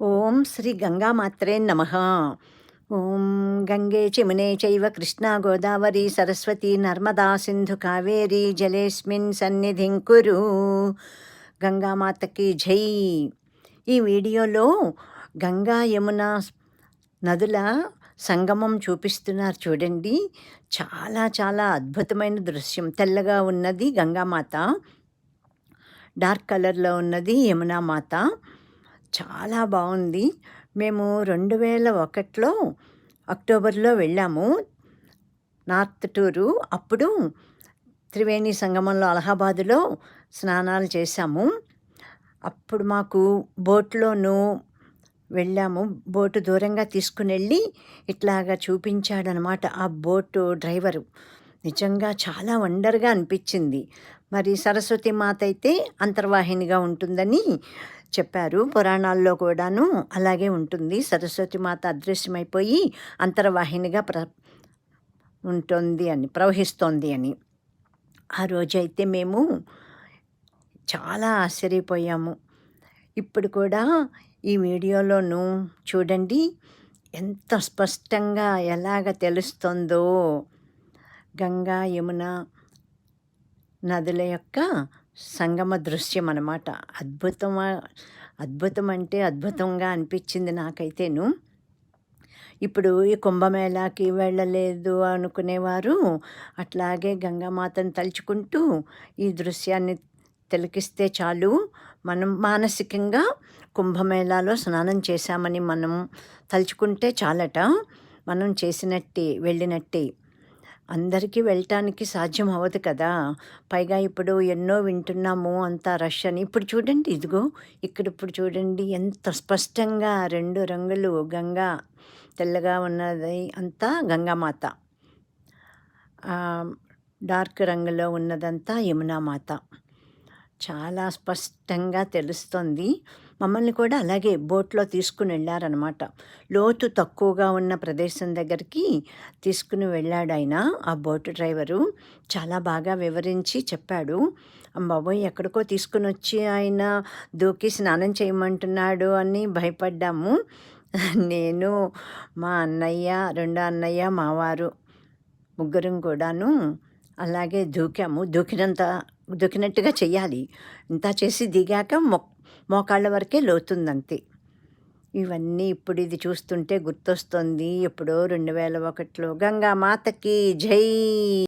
ఓం శ్రీ గంగామాత్రే నమః. ఓం గంగే చిమునే చైవ కృష్ణా గోదావరి సరస్వతి నర్మదా సింధు కావేరి జలేస్మిన్ సన్నిధిం కురు. గంగామాతకి జై. ఈ వీడియోలో గంగా యమున నదుల సంగమం చూపిస్తున్నారు చూడండి. చాలా చాలా అద్భుతమైన దృశ్యం. తెల్లగా ఉన్నది గంగామాత, డార్క్ కలర్లో ఉన్నది యమునా మాత. చాలా బాగుంది. మేము 2001లో అక్టోబర్లో వెళ్ళాము నార్త్ టూరు. అప్పుడు త్రివేణి సంగమంలో అలహాబాదులో స్నానాలు చేశాము. అప్పుడు మాకు బోట్లోనూ వెళ్ళాము. బోటు దూరంగా తీసుకుని వెళ్ళి ఇట్లాగా చూపించాడనమాట ఆ బోటు డ్రైవరు. నిజంగా చాలా వండర్గా అనిపించింది. మరి సరస్వతి మాత అయితే అంతర్వాహినిగా ఉంటుందని చెప్పారు. పురాణాల్లో కూడాను అలాగే ఉంటుంది. సరస్వతి మాత అదృశ్యమైపోయి అంతర్వాహినిగా ఉంటుంది అని, ప్రవహిస్తోంది అని. ఆ రోజైతే మేము చాలా ఆశ్చర్యపోయాము. ఇప్పుడు కూడా ఈ వీడియోలోనూ చూడండి ఎంత స్పష్టంగా ఎలాగ తెలుస్తుందో గంగా యమున నదుల యొక్క సంగమ దృశ్యం అన్నమాట. అద్భుతం అంటే అద్భుతంగా అనిపించింది నాకైతేను. ఇప్పుడు ఈ కుంభమేళాకి వెళ్ళలేదు అనుకునేవారు అట్లాగే గంగామాతను తలుచుకుంటూ ఈ దృశ్యాన్ని తిలకిస్తే చాలు. మనం మానసికంగా కుంభమేళాలో స్నానం చేశామని మనం తలుచుకుంటే చాలట. మనం చేసినట్టే, వెళ్ళినట్టే. అందరికీ వెళ్ళటానికి సాధ్యం అవ్వదు కదా. పైగా ఇప్పుడు ఎన్నో వింటున్నాము అంతా రష్ అని. ఇప్పుడు చూడండి, ఇదిగో ఇక్కడ ఇప్పుడు చూడండి ఎంత స్పష్టంగా 2 రంగులు గంగా, తెల్లగా ఉన్నది అంతా గంగామాత, డార్క్ రంగులో ఉన్నదంతా యమునా మాత. చాలా స్పష్టంగా తెలుస్తుంది. మమ్మల్ని కూడా అలాగే బోట్లో తీసుకుని వెళ్ళారనమాట. లోతు తక్కువగా ఉన్న ప్రదేశం దగ్గరికి తీసుకుని వెళ్ళాడు ఆయన, ఆ బోటు డ్రైవరు. చాలా బాగా వివరించి చెప్పాడు. బాబోయ్, ఎక్కడికో తీసుకుని వచ్చి ఆయన దూకి స్నానం చేయమంటున్నాడు అని భయపడ్డాము. నేను, మా అన్నయ్య, రెండో అన్నయ్య, మావారు, ముగ్గురం కూడాను అలాగే దూకాము. దూకినట్టుగా చెయ్యాలి. ఇంత చేసి దిగాక మోకాళ్ళ వరకే లోతుందంతే. ఇవన్నీ ఇప్పుడు ఇది చూస్తుంటే గుర్తొస్తుంది ఎప్పుడో 2001లో. గంగా మాతకి జై.